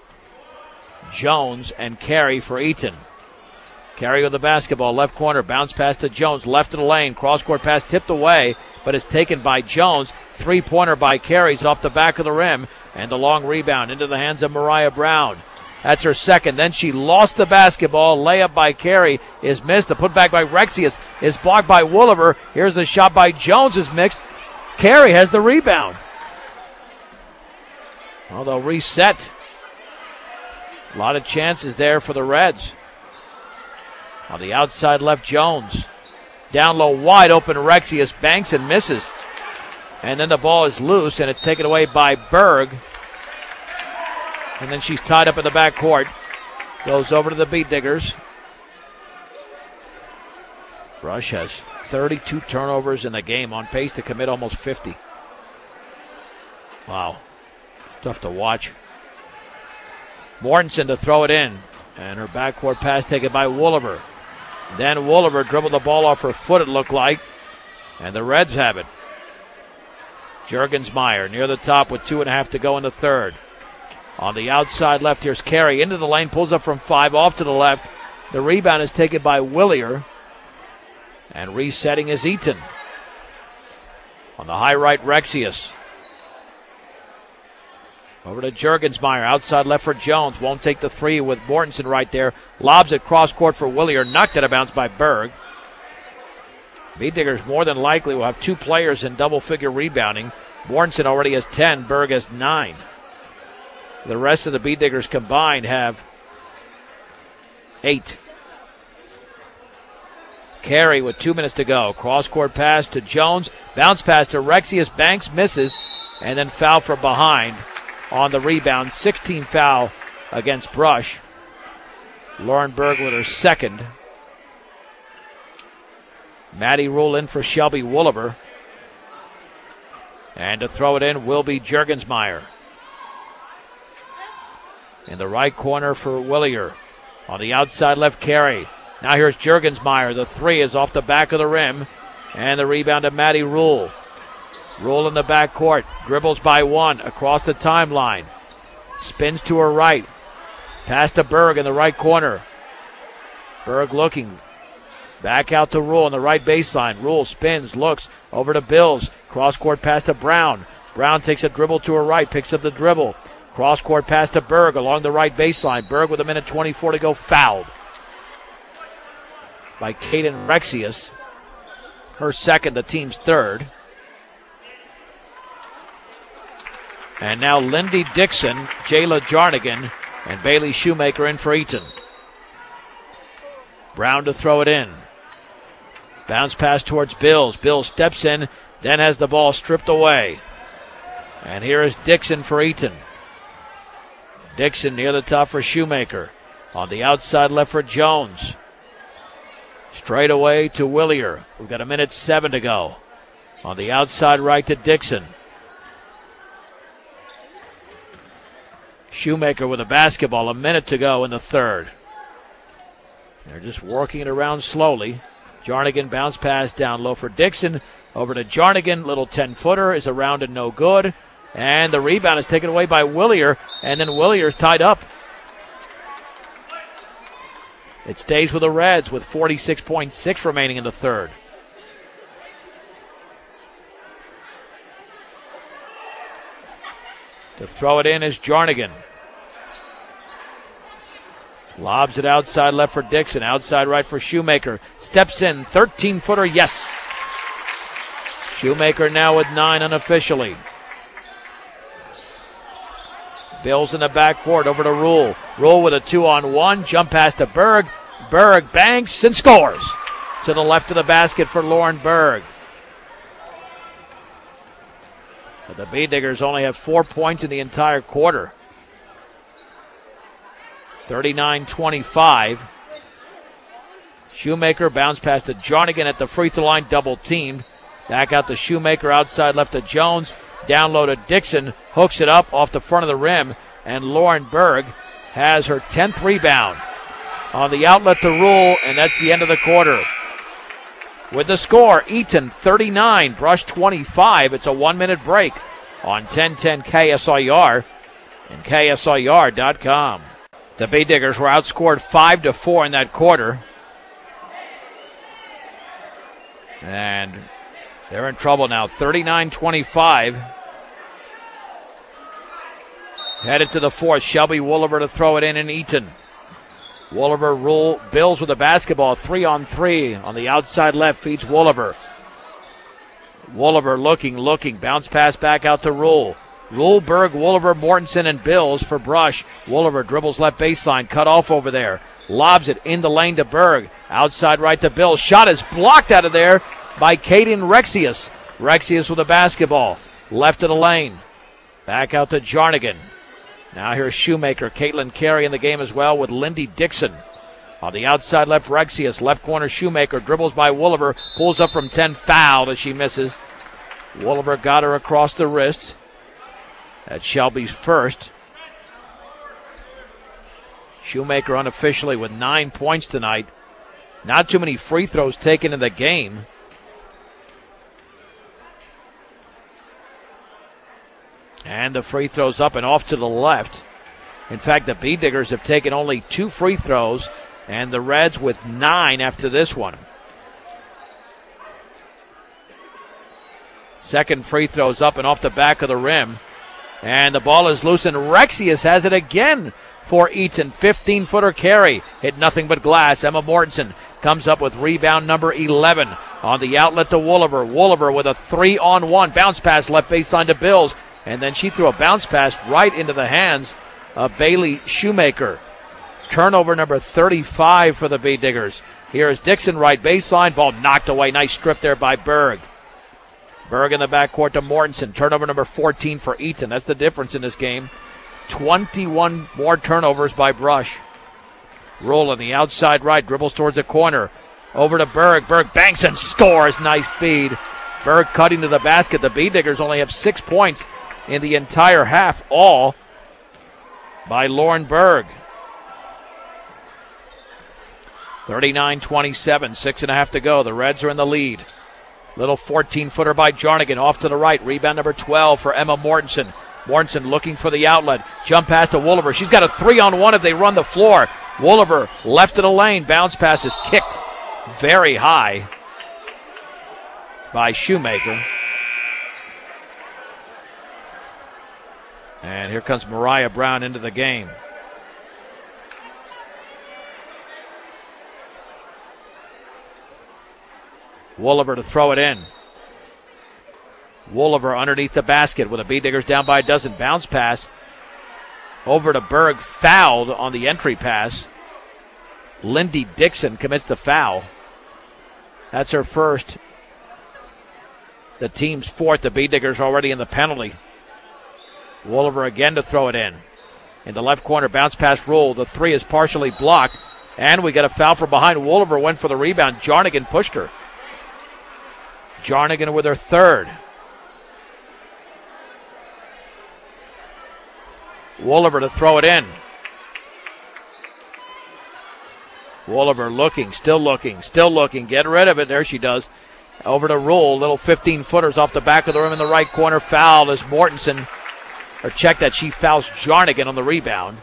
Jones, and Carey for Eaton. Carey with the basketball, left corner, bounce pass to Jones, left of the lane, cross-court pass tipped away, but is taken by Jones. Three-pointer by Carey's off the back of the rim, and a long rebound into the hands of Mariah Brown. That's her second. Then she lost the basketball. Layup by Carey is missed. The putback by Rexius is blocked by Wooliver. Here's the shot by Jones is mixed. Carey has the rebound. Well, they'll reset. A lot of chances there for the Reds. On the outside left, Jones. Down low, wide open, Rexius banks and misses. And then the ball is loose, and it's taken away by Berg. And then she's tied up in the backcourt. Goes over to the Bee Diggers. Brush has 32 turnovers in the game, on pace to commit almost 50. Wow. It's tough to watch. Mortensen to throw it in. And her backcourt pass taken by Wooliver. Then Wooliver dribbled the ball off her foot, it looked like. And the Reds have it. Juergensmeyer near the top with 2.5 to go in the third. On the outside left, here's Carey into the lane, pulls up from 5, off to the left. The rebound is taken by Willier. And resetting is Eaton. On the high right, Rexius. Over to Juergensmeyer, outside left for Jones. Won't take the three with Mortensen right there. Lobs it cross court for Willier. Knocked out of bounds by Berg. Bee Diggers more than likely will have 2 players in double-figure rebounding. Mortensen already has 10. Berg has 9. The rest of the Bee Diggers combined have 8. Carey with 2 minutes to go. Cross-court pass to Jones. Bounce pass to Rexius. Banks misses. And then foul from behind on the rebound. 16 foul against Brush. Lauren Berg with her second. Maddie Rule in for Shelby Wooliver. And to throw it in will be Juergensmeyer. In the right corner for Willier. On the outside left, Carey. Now here's Juergensmeyer. The three is off the back of the rim. And the rebound to Maddie Rule. Rule in the backcourt. Dribbles by one across the timeline. Spins to her right. Pass to Berg in the right corner. Berg looking. Back out to Rule on the right baseline. Rule spins, looks over to Bills. Cross-court pass to Brown. Brown takes a dribble to her right, picks up the dribble. Cross-court pass to Berg along the right baseline. Berg with 1:24 to go, fouled by Caden Rexius. Her second, the team's third. And now Lindy Dixon, Jayla Jarnigan, and Bailey Shoemaker in for Eaton. Brown to throw it in. Bounce pass towards Bills. Bills steps in, then has the ball stripped away. And here is Dixon for Eaton. Dixon near the top for Shoemaker. On the outside left for Jones. Straight away to Willier. We've got 1:07 to go. On the outside right to Dixon. Shoemaker with a basketball, 1 minute to go in the third. They're just working it around slowly. Jarnigan bounce pass down low for Dixon. Over to Jarnigan, little 10-footer is around and no good. And the rebound is taken away by Willier, and then Willier's tied up. It stays with the Reds with 46.6 remaining in the third. To throw it in is Jarnigan. Lobs it outside left for Dixon. Outside right for Shoemaker. Steps in. 13-footer, yes. Shoemaker now with 9 unofficially. Bills in the backcourt over to Rule. Rule with a 2-on-1. Jump pass to Berg. Berg banks and scores. To the left of the basket for Lauren Berg. But the B-Diggers only have 4 points in the entire quarter. 39-25. Shoemaker bounce pass to Jarnigan at the free throw line, double teamed. Back out to Shoemaker, outside left to Jones. Down low to Dixon, hooks it up off the front of the rim, and Lauren Berg has her 10th rebound. On the outlet to Rule, and that's the end of the quarter. With the score, Eaton 39, Brush 25. It's a 1-minute break on 1010 KSIR and KSIR.com. The B-Diggers were outscored 5-4 in that quarter. And they're in trouble now, 39-25. Headed to the fourth, Shelby Wooliver to throw it in Eaton. Wooliver, Rule, Bills with the basketball, 3-on-3 on the outside left, feeds Wooliver. Wooliver looking, bounce pass back out to Rule. Rule, Berg, Wooliver, Mortensen, and Bills for Brush. Wooliver dribbles left baseline, cut off over there. Lobs it in the lane to Berg. Outside right to Bills. Shot is blocked out of there by Kaden Rexius. Rexius with the basketball. Left of the lane. Back out to Jarnigan. Now here's Shoemaker. Caitlin Carey in the game as well with Lindy Dixon. On the outside left, Rexius. Left corner, Shoemaker. Dribbles by Wooliver. Pulls up from 10. Fouled as she misses. Wooliver got her across the wrist. That's Shelby's first. Shoemaker unofficially with 9 points tonight. Not too many free throws taken in the game. And the free throws up and off to the left. In fact, the B-Diggers have taken only 2 free throws, and the Reds with 9 after this one. Second free throws up and off the back of the rim. And the ball is loose, and Rexius has it again for Eaton. 15-footer carry. Hit nothing but glass. Emma Mortensen comes up with rebound number 11. On the outlet to Wooliver. Wooliver with a 3-on-1. Bounce pass left baseline to Bills. And then she threw a bounce pass right into the hands of Bailey Shoemaker. Turnover number 35 for the B-Diggers. Here is Dixon right baseline. Ball knocked away. Nice strip there by Berg. Berg in the backcourt to Mortensen. Turnover number 14 for Eaton. That's the difference in this game. 21 more turnovers by Brush. Roll on the outside right. Dribbles towards the corner. Over to Berg. Berg banks and scores. Nice feed. Berg cutting to the basket. The B-Diggers only have 6 points in the entire half. All by Lauren Berg. 39-27. 6.5 to go. The Reds are in the lead. Little 14-footer by Jarnigan off to the right. Rebound number 12 for Emma Mortensen. Mortensen looking for the outlet. Jump pass to Wooliver. She's got a 3-on-1 if they run the floor. Wooliver left of the lane. Bounce pass is kicked very high by Shoemaker. And here comes Mariah Brown into the game. Wooliver to throw it in. Wooliver underneath the basket with the B-Diggers down by a dozen. Bounce pass over to Berg. Fouled on the entry pass. Lindy Dixon commits the foul. That's her first. The team's fourth. The B-Diggers already in the penalty. Wooliver again to throw it in. In the left corner, bounce pass Rule. The 3 is partially blocked. And we got a foul from behind. Wooliver went for the rebound. Jarnigan pushed her. Jarnigan with her third. Wooliver to throw it in. Wooliver looking, still looking. Get rid of it. There she does. Over to Rule. Little 15-footers off the back of the rim in the right corner. Fouled as Mortensen. Or check that. She fouls Jarnigan on the rebound.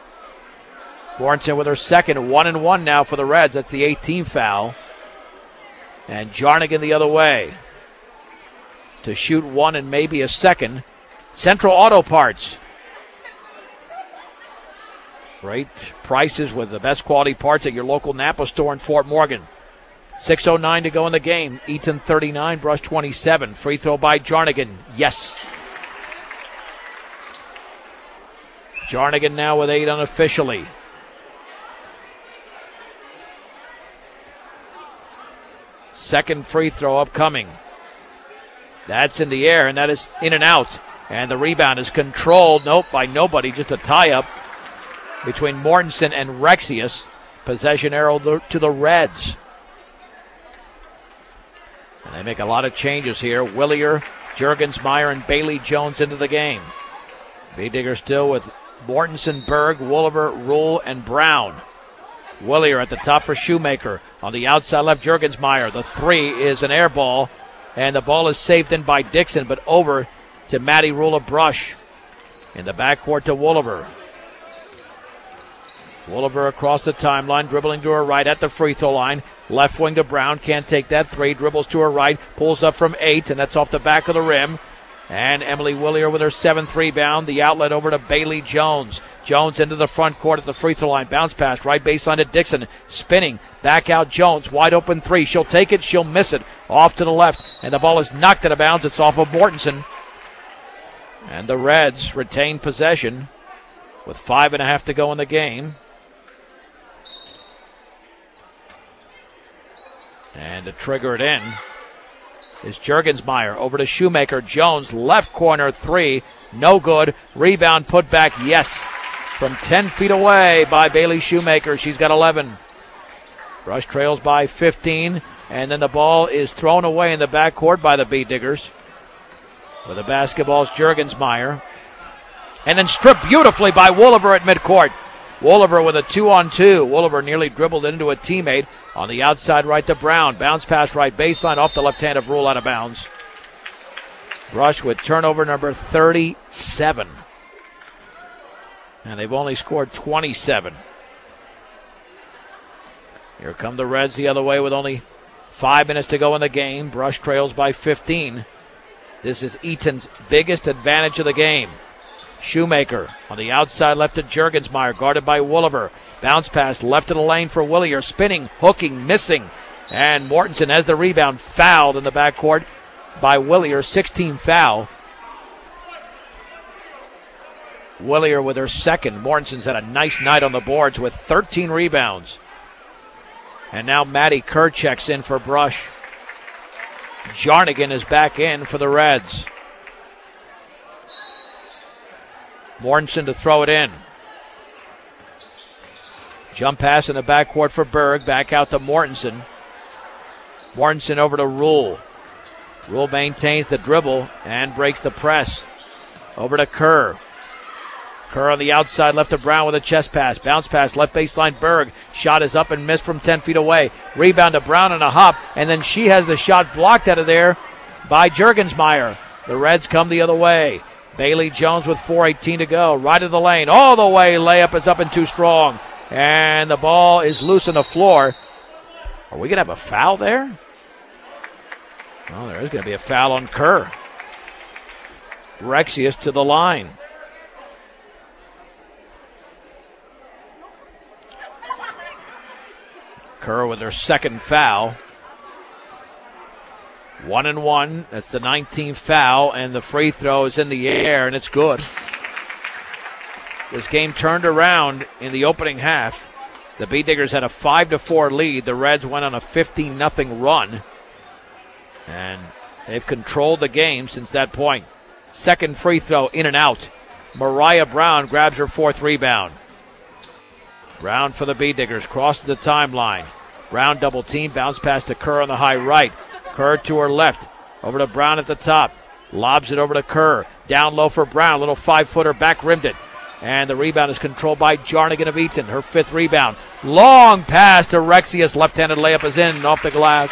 Mortensen with her second. 1-1 now for the Reds. That's the 18th foul. And Jarnigan the other way to shoot one and maybe a second. Central Auto Parts. Great prices with the best quality parts at your local Napa store in Fort Morgan. 6:09 to go in the game. Eaton 39, Brush 27. Free throw by Jarnigan. Yes. Jarnigan now with 8 unofficially. Second free throw upcoming. That's in the air, and that is in and out. And the rebound is controlled, by nobody, just a tie-up between Mortensen and Rexius. Possession arrow to the Reds. And they make a lot of changes here. Willier, Juergensmeyer, and Bailey Jones into the game. B-Digger still with Mortensen, Berg, Wolliver, Rule, and Brown. Willier at the top for Shoemaker. On the outside left, Juergensmeyer. The three is an air ball, and the ball is saved in by Dixon, but over to Matty Rula Brush. In the backcourt to Wolliver. Wolliver across the timeline, dribbling to her right at the free throw line. Left wing to Brown, can't take that three. Dribbles to her right, pulls up from 8, and that's off the back of the rim. And Emily Willier with her 7th rebound. The outlet over to Bailey Jones. Jones into the front court at the free throw line. Bounce pass, right baseline to Dixon. Spinning, back out Jones. Wide open three. She'll take it, she'll miss it. Off to the left, and the ball is knocked out of bounds. It's off of Mortensen. And the Reds retain possession with 5.5 to go in the game. And to trigger it in is Juergensmeyer. Over to Shoemaker. Jones, left corner three. No good. Rebound put back, yes. From 10 feet away by Bailey Shoemaker. She's got 11. Rush trails by 15. And then the ball is thrown away in the backcourt by the B-Diggers. With the basketball's Juergensmeyer. And then stripped beautifully by Wolliver at midcourt. Wolliver with a 2-on-2. Wolliver nearly dribbled into a teammate. On the outside right to Brown. Bounce pass right baseline off the left hand of Rule out of bounds. Brush with turnover number 37. And they've only scored 27. Here come the Reds the other way with only 5 minutes to go in the game. Brush trails by 15. This is Eaton's biggest advantage of the game. Shoemaker on the outside left to Juergensmeyer, guarded by Wolliver. Bounce pass left of the lane for Willier. Spinning, hooking, missing. And Mortensen has the rebound, fouled in the backcourt by Willier. 16 foul. Willier with her second. Mortensen's had a nice night on the boards with 13 rebounds. And now Maddie Kerr checks in for Brush. Jarnigan is back in for the Reds. Mortensen to throw it in. Jump pass in the backcourt for Berg. Back out to Mortensen. Mortensen over to Rule. Rule maintains the dribble and breaks the press. Over to Kerr. Kerr on the outside left to Brown with a chest pass. Bounce pass left baseline Berg. Shot is up and missed from 10 feet away. Rebound to Brown and a hop. And then she has the shot blocked out of there by Juergensmeyer. The Reds come the other way. Bailey Jones with 4:18 to go. Right of the lane. All the way. Layup is up and too strong. And the ball is loose on the floor. Are we going to have a foul there? Well, there is going to be a foul on Kerr. Rexius to the line. Kerr with her second foul. 1-1. That's the 19th foul, and the free throw is in the air, and it's good. This game turned around in the opening half. The B-Diggers had a 5-4 lead. The Reds went on a 15-0 run, and they've controlled the game since that point. Second free throw in and out. Mariah Brown grabs her 4th rebound. Brown for the B-Diggers, crosses the timeline. Brown double team, bounce pass to Kerr on the high right. Kerr to her left, over to Brown at the top. Lobs it over to Kerr. Down low for Brown, little 5-footer, back rimmed it. And the rebound is controlled by Jarnigan of Eaton, her 5th rebound. Long pass to Rexius, left-handed layup is in, off the glass.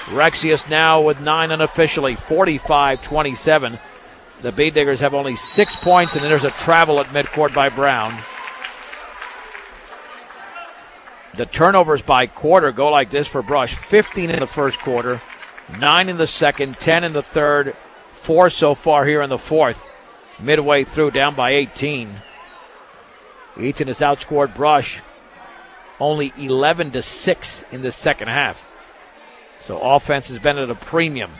Rexius now with 9 unofficially, 45-27. The B-Diggers have only 6 points, and then there's a travel at midcourt by Brown. The turnovers by quarter go like this for Brush. 15 in the first quarter, 9 in the second, 10 in the third, 4 so far here in the fourth. Midway through, down by 18. Eaton has outscored Brush only 11-6 in the second half. So offense has been at a premium.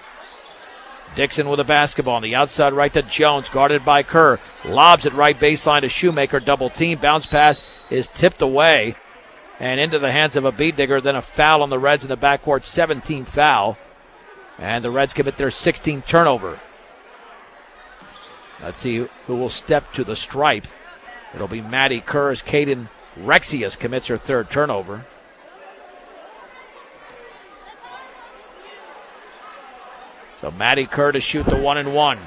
Dixon with the basketball on the outside right to Jones, guarded by Kerr. Lobs it right baseline to Shoemaker, double team. Bounce pass is tipped away and into the hands of a beat digger. Then a foul on the Reds in the backcourt, 17th foul. And the Reds commit their 16th turnover. Let's see who will step to the stripe. It'll be Maddie Kerr as Caden Rexius commits her third turnover. So Maddie Kerr to shoot the 1-and-1.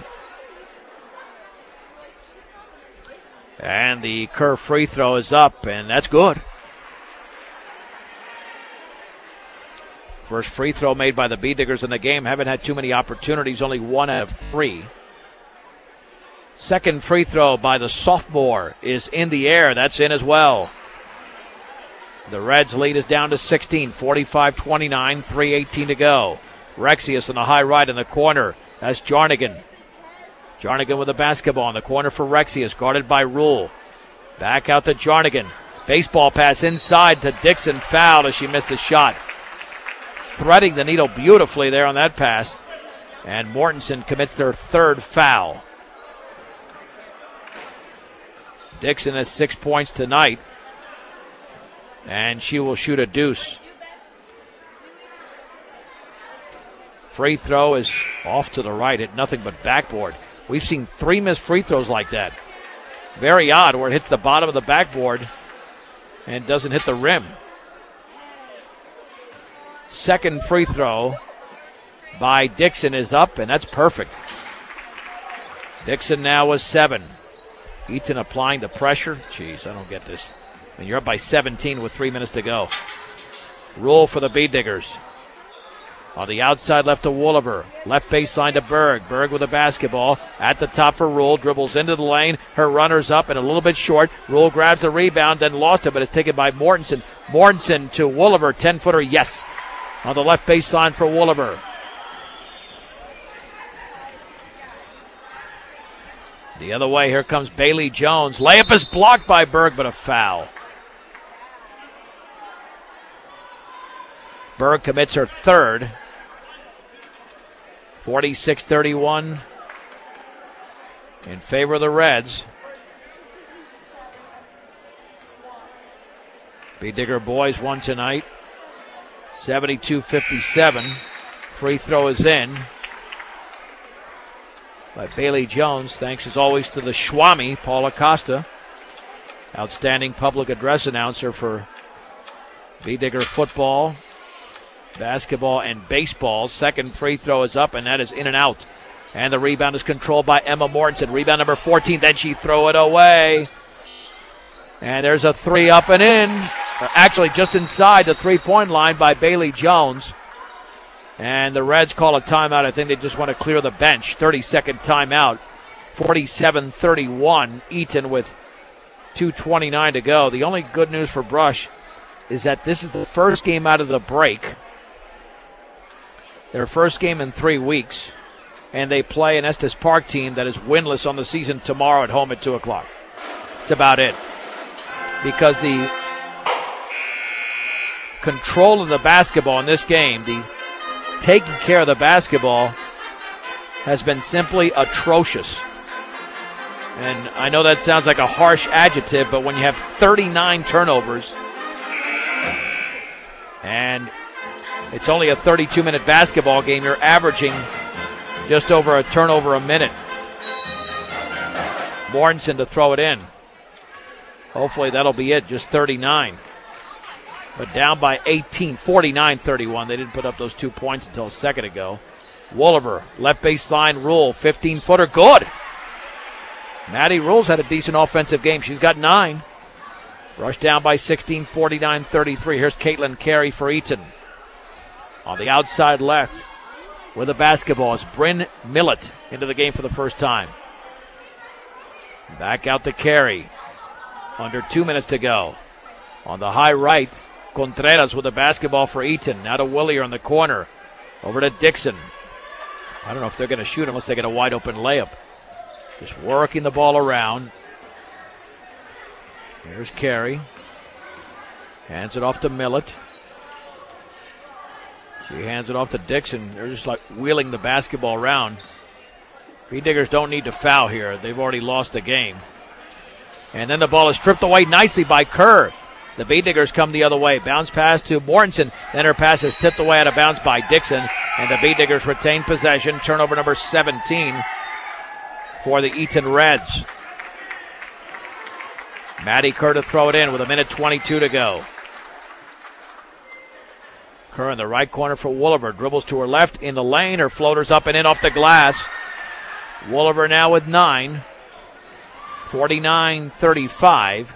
And the Kerr free throw is up, and that's good. First free throw made by the Bee Diggers in the game. Haven't had too many opportunities, only 1 out of 3. Second free throw by the sophomore is in the air. That's in as well. The Reds' lead is down to 16, 45-29, 3:18 to go. Rexius in the high right in the corner. That's Jarnigan. Jarnigan with the basketball in the corner for Rexius, guarded by Rule. Back out to Jarnigan. Baseball pass inside to Dixon. Fouled as she missed the shot. Threading the needle beautifully there on that pass. And Mortensen commits their third foul. Dixon has 6 points tonight. And she will shoot a deuce. Free throw is off to the right at nothing but backboard. We've seen 3 missed free throws like that. Very odd, where it hits the bottom of the backboard and doesn't hit the rim. Second free throw by Dixon is up, and that's perfect. Dixon now with 7. Eaton applying the pressure. Jeez, I don't get this. And you're up by 17 with 3 minutes to go. Rule for the Bee Diggers. On the outside left to Wooliver. Left baseline to Berg. Berg with the basketball. At the top for Rule. Dribbles into the lane. Her runner's up and a little bit short. Rule grabs the rebound, then lost it, but it's taken by Mortensen. Mortensen to Wooliver. 10-footer, yes. On the left baseline for Wooliver. The other way, here comes Bailey Jones. Layup is blocked by Berg, but a foul. Berg commits her third. 46-31 in favor of the Reds. Bee Digger boys won tonight. 72-57. Free throw is in by Bailey Jones. Thanks as always to the Schwami, Paul Acosta. Outstanding public address announcer for Bee Digger football, basketball, and baseball. Second free throw is up, and that is in and out. And the rebound is controlled by Emma Mortensen. Rebound number 14. Then she throw it away. And there's a 3 up and in. Actually, just inside the three-point line by Bailey Jones. And the Reds call a timeout. I think they just want to clear the bench. 30-second timeout. 47-31. Eaton with 2:29 to go. The only good news for Brush is that this is the first game out of the break. Their first game in 3 weeks. And they play an Estes Park team that is winless on the season tomorrow at home at 2 o'clock. That's about it. Because the control of the basketball in this game, the taking care of the basketball, has been simply atrocious. And I know that sounds like a harsh adjective, but when you have 39 turnovers and it's only a 32-minute basketball game, you're averaging just over a turnover a minute. Mortensen to throw it in. Hopefully that'll be it, just 39. But down by 18, 49-31. They didn't put up those 2 points until a second ago. Wooliver, left baseline, Rule, 15-footer, good. Maddie Rule's had a decent offensive game. She's got 9. Rushed down by 16, 49-33. Here's Caitlin Carey for Eaton. On the outside left with the basketball is Bryn Millett into the game for the first time. Back out to Carey. Under 2 minutes to go. On the high right, Contreras with the basketball for Eaton. Now to Willier in the corner. Over to Dixon. I don't know if they're going to shoot unless they get a wide open layup. Just working the ball around. Here's Carey. Hands it off to Millett. She hands it off to Dixon. They're just like wheeling the basketball around. B-Diggers don't need to foul here. They've already lost the game. And then the ball is stripped away nicely by Kerr. The B-Diggers come the other way. Bounce pass to Mortensen. Then her pass is tipped away out of bounds by Dixon. And the B-Diggers retain possession. Turnover number 17 for the Eaton Reds. Maddie Kerr to throw it in with 1:22 to go. Kerr in the right corner for Wooliver. Dribbles to her left in the lane. Her floater's up and in off the glass. Wooliver now with 9. 49-35.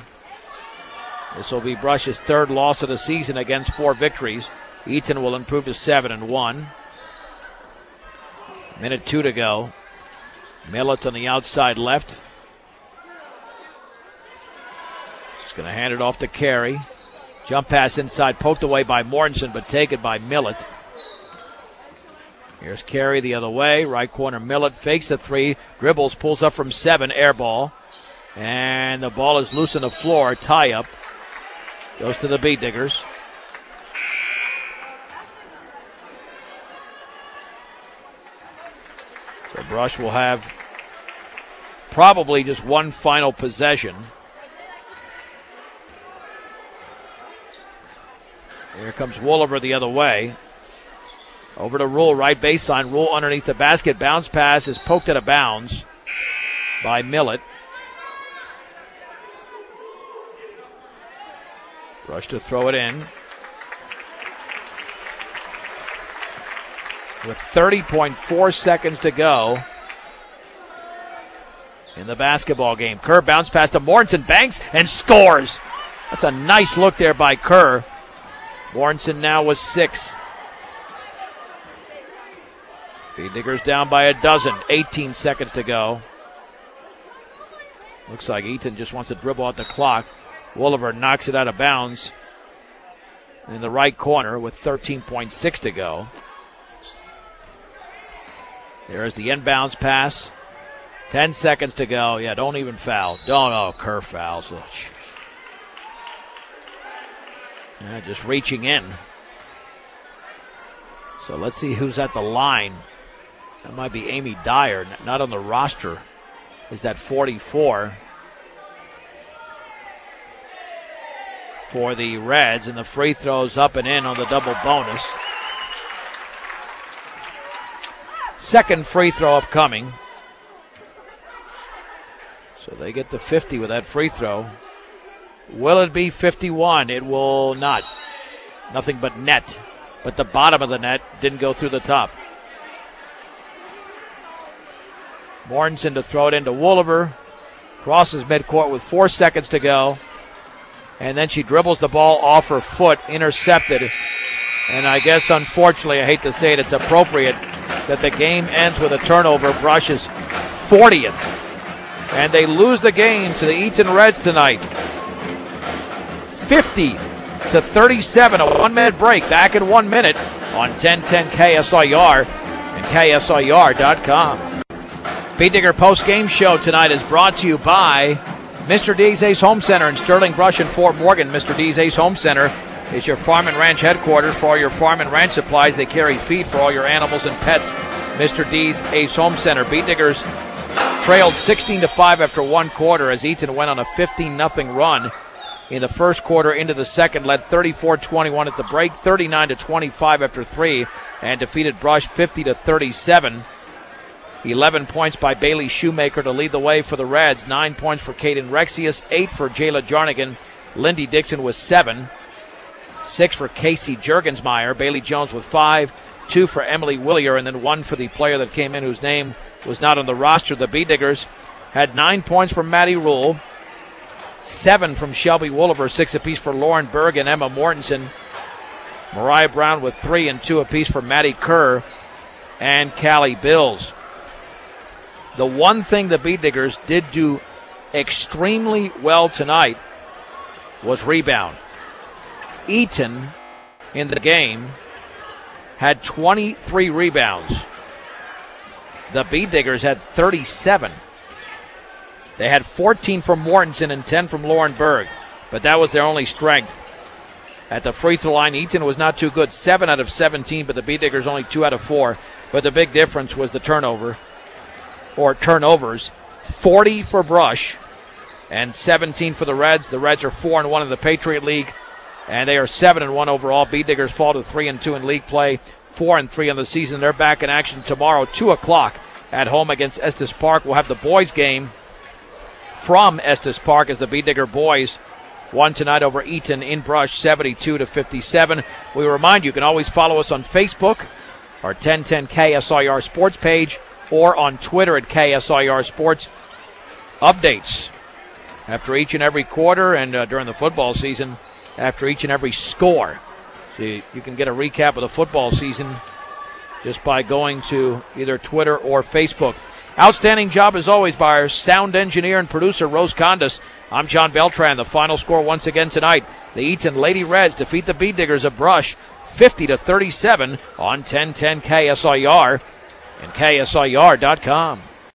This will be Brush's third loss of the season against 4 victories. Eaton will improve to 7-1. 1:02 to go. Millett on the outside left. She's going to hand it off to Carey. Jump pass inside, poked away by Mortensen, but taken by Millett. Here's Carey the other way. Right corner, Millett fakes the 3. Dribbles, pulls up from 7, air ball. And the ball is loose on the floor. Tie up. Goes to the B-Diggers. So Brush will have probably just one final possession. Here comes Wooliver the other way. Over to Rule, right baseline. Rule underneath the basket. Bounce pass is poked out of bounds by Millett. Rush to throw it in. With 30.4 seconds to go in the basketball game. Kerr bounce pass to Mortensen, banks and scores. That's a nice look there by Kerr. Mortensen now with 6. B-Diggers down by a dozen. 18 seconds to go. Looks like Eaton just wants to dribble out the clock. Wooliver knocks it out of bounds in the right corner with 13.6 to go. There's the inbounds pass. 10 seconds to go. Yeah, don't even foul. Kerr fouls. Oh, yeah, just reaching in. So let's see who's at the line. That might be Amy Dyer, not on the roster. Is that 44 for the Reds, and the free throws up and in on the double bonus. Second free throw upcoming. So they get to 50 with that free throw. Will it be 51? It will not. Nothing but net. But the bottom of the net didn't go through the top. Mortensen to throw it into Wooliver. Crosses midcourt with 4 seconds to go. And then she dribbles the ball off her foot, intercepted. And I guess, unfortunately, I hate to say it, it's appropriate that the game ends with a turnover. Brush's 40th. And they lose the game to the Eaton Reds tonight. 50-37, a 1-minute break. Back in 1 minute on 1010 KSIR and KSIR.com. B-Digger post-game show tonight is brought to you by Mr. D's Ace Home Center in Sterling Brush and Fort Morgan. Mr. D's Ace Home Center is your farm and ranch headquarters for all your farm and ranch supplies. They carry feed for all your animals and pets. Mr. D's Ace Home Center. B-Diggers trailed 16-5 after 1 quarter as Eaton went on a 15-0 run in the first quarter into the second, led 34-21 at the break, 39-25 after 3, and defeated Brush 50-37. 11 points by Bailey Shoemaker to lead the way for the Reds. 9 points for Caden Rexius, 8 for Jayla Jarnigan. Lindy Dixon with 7. 6 for Casey Juergensmeyer. Bailey Jones with 5. 2 for Emily Willier, and then 1 for the player that came in whose name was not on the roster. The B-Diggers had 9 points from Maddie Rule, 7 from Shelby Wooliver, 6 apiece for Lauren Berg and Emma Mortensen. Mariah Brown with 3 and 2 apiece for Maddie Kerr and Callie Bills. The one thing the B-Diggers did do extremely well tonight was rebound. Eaton in the game had 23 rebounds. The B-Diggers had 37. They had 14 from Mortensen and 10 from Lauren Berg, but that was their only strength. At the free throw line, Eaton was not too good, 7 out of 17, but the B-Diggers only 2 out of 4. But the big difference was the turnover. or turnovers, 40 for Brush, and 17 for the Reds. The Reds are 4-1 in the Patriot League, and they are 7-1 overall. Bee Diggers fall to 3-2 in league play, 4-3 on the season. They're back in action tomorrow, 2 o'clock at home against Estes Park. We'll have the boys game from Estes Park as the Bee Digger boys won tonight over Eaton in Brush, 72-57. We remind you can always follow us on Facebook, our 1010 KSIR Sports page, or on Twitter at KSIR Sports. Updates after each and every quarter and during the football season, after each and every score. So you can get a recap of the football season just by going to either Twitter or Facebook. Outstanding job as always by our sound engineer and producer, Rose Condas. I'm John Beltran. The final score once again tonight, the Eaton Lady Reds defeat the Bee Diggers of Brush 50-37 on 1010 KSIR and KSIR.com.